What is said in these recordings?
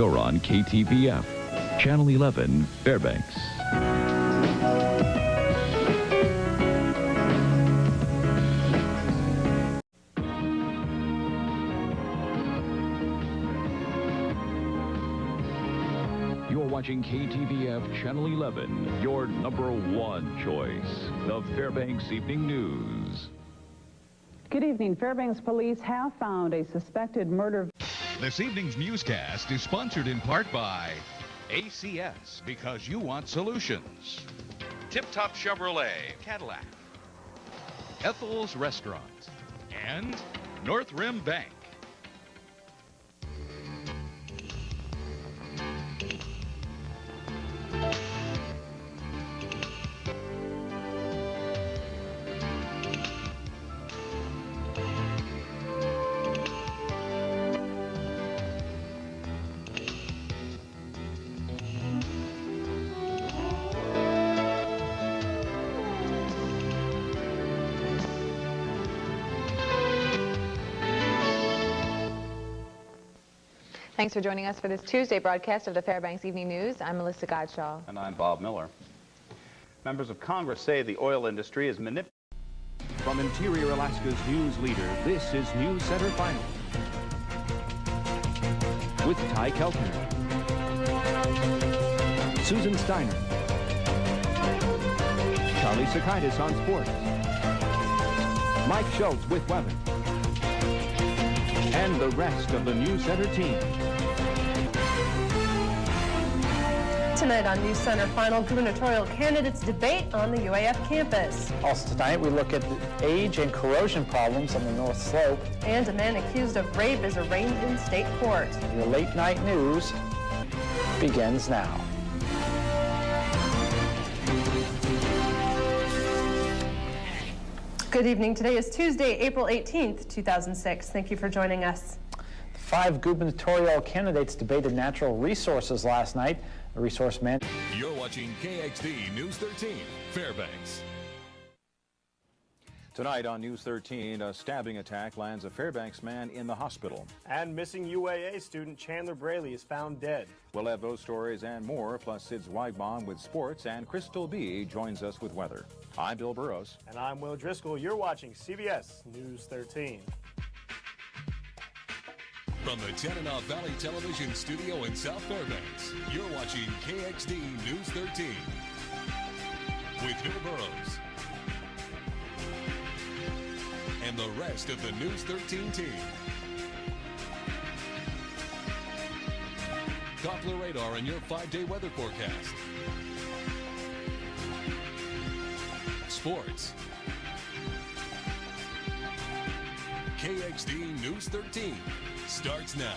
You're on KTVF, Channel 11, Fairbanks. You're watching KTVF Channel 11, your #1 choice, the Fairbanks Evening News. Good evening. Fairbanks police have found a suspected murder. This evening's newscast is sponsored in part by ACS, because you want solutions. Tip Top Chevrolet, Cadillac, Ethel's Restaurant, and North Rim Bank. Thanks for joining us for this Tuesday broadcast of the Fairbanks Evening News. I'm Melissa Godshaw. And I'm Bob Miller. Members of Congress say the oil industry is manipulating. From Interior Alaska's news leader, this is News Center Final with Ty Keltner, Susan Steiner, Charlie Sakaitis on sports, Mike Schultz with weather, and the rest of the News Center team. Tonight on News Center Final, gubernatorial candidates debate on the UAF campus. Also tonight, we look at the age and corrosion problems on the North Slope. And a man accused of rape is arraigned in state court. Your late night news begins now. Good evening. Today is Tuesday, April 18th, 2006. Thank you for joining us. The 5 gubernatorial candidates debated natural resources last night. The resource man. You're watching KXD News 13, Fairbanks. Tonight on News 13, a stabbing attack lands a Fairbanks man in the hospital. And missing UAA student Chandler Braley is found dead. We'll have those stories and more, plus Sid Zweigbaum with sports, and Crystal B joins us with weather. I'm Bill Burrows. And I'm Will Driscoll. You're watching CBS News 13. From the Tanana Valley Television Studio in South Fairbanks, you're watching KXD News 13 with Bill Burrows and the rest of the News 13 team. Doppler radar and your 5-day weather forecast. Sports. KXD News 13 starts now.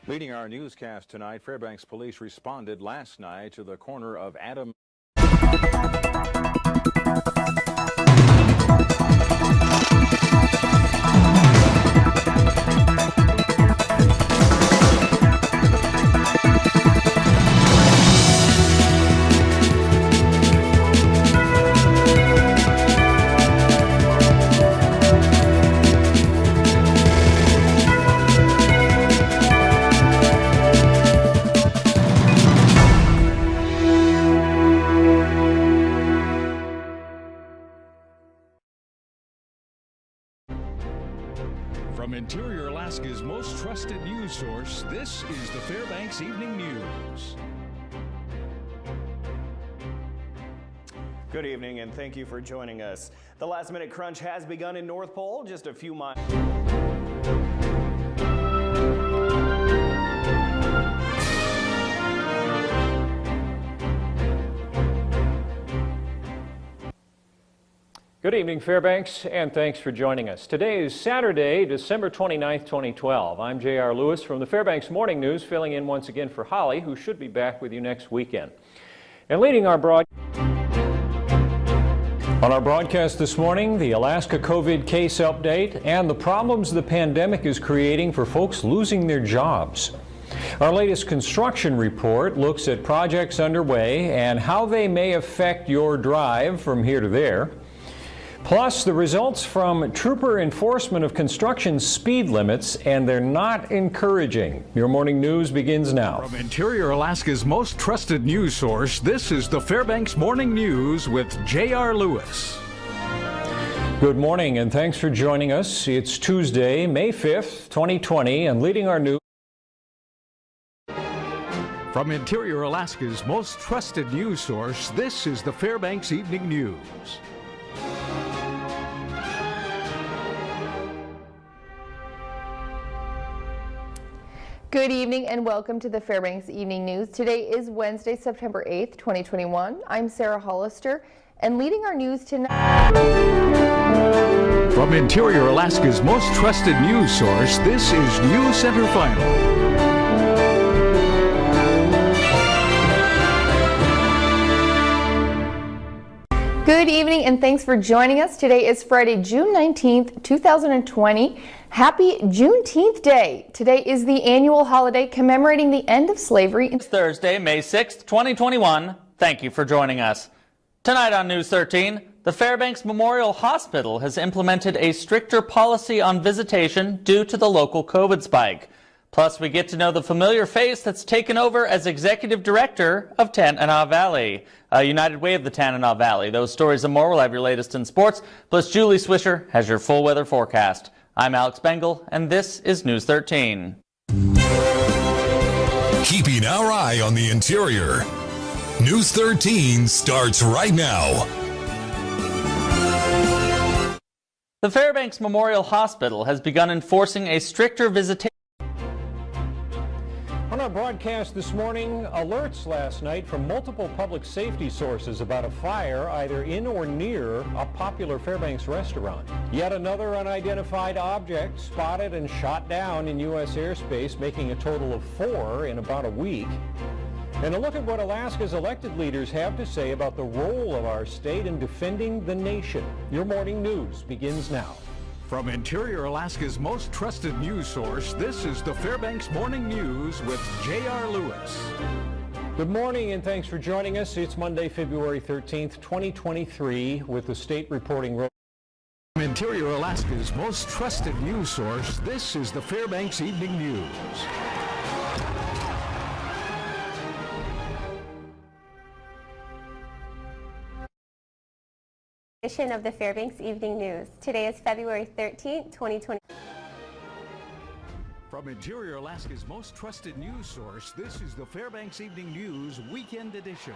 Leading our newscast tonight, Fairbanks police responded last night to the corner of Adam. From Interior Alaska's most trusted news source, this is the Fairbanks Evening News. Good evening, and thank you for joining us. The last-minute crunch has begun in North Pole, just a few miles. Good evening, Fairbanks, and thanks for joining us. Today is Saturday, December 29th, 2012. I'm J.R. Lewis from the Fairbanks Morning News, filling in once again for Holly, who should be back with you next weekend. And leading our on our broadcast this morning, the Alaska COVID case update and the problems the pandemic is creating for folks losing their jobs. Our latest construction report looks at projects underway and how they may affect your drive from here to there. Plus, the results from trooper enforcement of construction speed limits, and they're not encouraging. Your morning news begins now. From Interior Alaska's most trusted news source, this is the Fairbanks Morning News with J.R. Lewis. Good morning, and thanks for joining us. It's Tuesday, May 5th, 2020, and leading our news. From Interior Alaska's most trusted news source, this is the Fairbanks Evening News. Good evening and welcome to the Fairbanks Evening News. Today is Wednesday, September 8th, 2021. I'm Sarah Hollister, and leading our news tonight. From Interior Alaska's most trusted news source, this is News Center Final. Good evening and thanks for joining us. Today is Friday, June 19th, 2020. Happy Juneteenth Day. Today is the annual holiday commemorating the end of slavery. It's Thursday, May 6th, 2021. Thank you for joining us. Tonight on News 13, the Fairbanks Memorial Hospital has implemented a stricter policy on visitation due to the local COVID spike. Plus, we get to know the familiar face that's taken over as Executive Director of Tanana Valley, United Way of the Tanana Valley. Those stories and more will have your latest in sports. Plus, Julie Swisher has your full weather forecast. I'm Alex Bengal, and this is News 13. Keeping our eye on the interior. News 13 starts right now. The Fairbanks Memorial Hospital has begun enforcing a stricter visitation. On our broadcast this morning, alerts last night from multiple public safety sources about a fire either in or near a popular Fairbanks restaurant. Yet another unidentified object spotted and shot down in U.S. airspace, making a total of 4 in about a week. And a look at what Alaska's elected leaders have to say about the role of our state in defending the nation. Your morning news begins now. From Interior Alaska's most trusted news source, this is the Fairbanks Morning News with J.R. Lewis. Good morning and thanks for joining us. It's Monday, February 13th, 2023, with the state reporting. From Interior Alaska's most trusted news source, this is the Fairbanks Evening News. Edition of the Fairbanks Evening News. Today is February 13th, 2020. From Interior Alaska's most trusted news source, this is the Fairbanks Evening News Weekend Edition.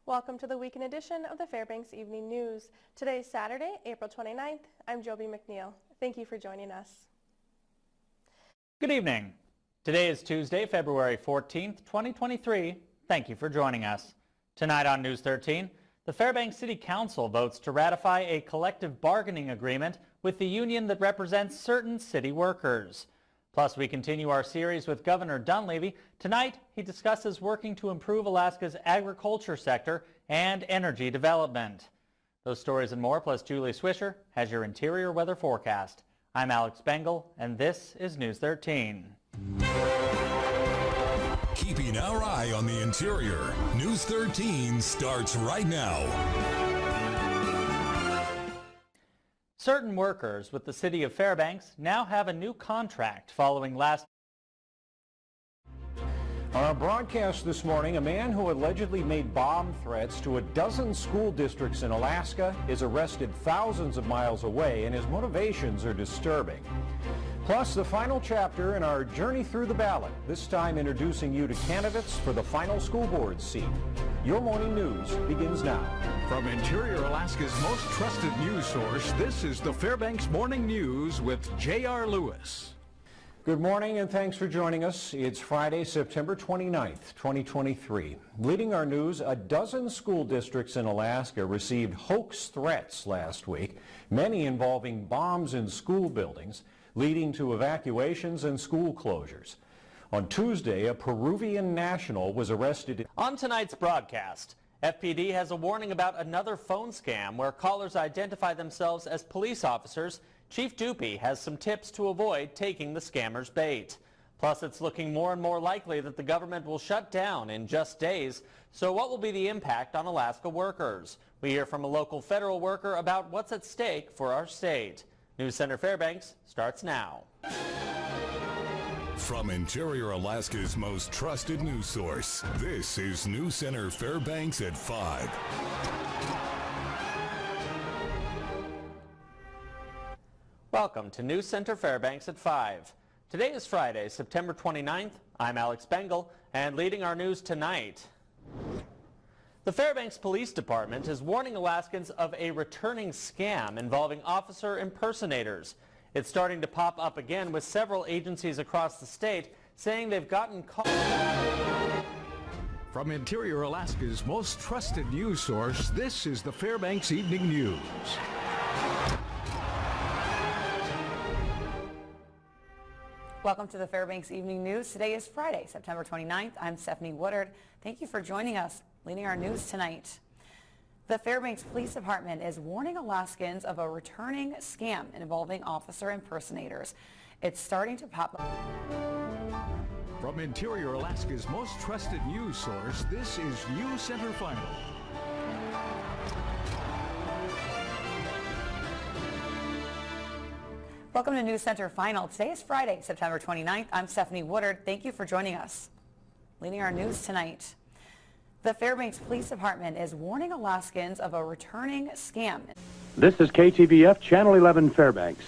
Welcome to the weekend edition of the Fairbanks Evening News. Today is Saturday, April 29th. I'm Joby McNeil. Thank you for joining us. Good evening. Today is Tuesday, February 14th, 2023. Thank you for joining us. Tonight on News 13, the Fairbanks City Council votes to ratify a collective bargaining agreement with the union that represents certain city workers. Plus, we continue our series with Governor Dunleavy. Tonight, he discusses working to improve Alaska's agriculture sector and energy development. Those stories and more, plus Julie Swisher, has your interior weather forecast. I'm Alex Bengal, and this is News 13. Keeping our eye on the interior. News 13 starts right now. Certain workers with the city of Fairbanks now have a new contract following last. On our broadcast this morning, a man who allegedly made bomb threats to a dozen school districts in Alaska is arrested thousands of miles away, and his motivations are disturbing. Plus, the final chapter in our journey through the ballot, this time introducing you to candidates for the final school board seat. Your morning news begins now. From Interior Alaska's most trusted news source, this is the Fairbanks Morning News with J.R. Lewis. Good morning and thanks for joining us. It's Friday, September 29th, 2023. Leading our news, a dozen school districts in Alaska received hoax threats last week, many involving bombs in school buildings, leading to evacuations and school closures. On Tuesday, a Peruvian national was arrested. On tonight's broadcast, FPD has a warning about another phone scam where callers identify themselves as police officers. Chief Dupy has some tips to avoid taking the scammer's bait. Plus, it's looking more and more likely that the government will shut down in just days. So what will be the impact on Alaska workers? We hear from a local federal worker about what's at stake for our state. News Center Fairbanks starts now. From Interior Alaska's most trusted news source, this is News Center Fairbanks at 5. Welcome to News Center Fairbanks at 5. Today is Friday, September 29th. I'm Alex Bengal, and leading our news tonight. The Fairbanks Police Department is warning Alaskans of a returning scam involving officer impersonators. It's starting to pop up again, with several agencies across the state saying they've gotten caught. From Interior Alaska's most trusted news source, this is the Fairbanks Evening News. Welcome to the Fairbanks Evening News. Today is Friday, September 29th. I'm Stephanie Woodard. Thank you for joining us. Leading our news tonight. The Fairbanks Police Department is warning Alaskans of a returning scam involving officer impersonators. It's starting to pop up. From Interior Alaska's most trusted news source, this is News Center Final. Welcome to News Center Final. Today is Friday, September 29th. I'm Stephanie Woodard. Thank you for joining us. Leading our news tonight. The Fairbanks Police Department is warning Alaskans of a returning scam. This is KTVF Channel 11 Fairbanks.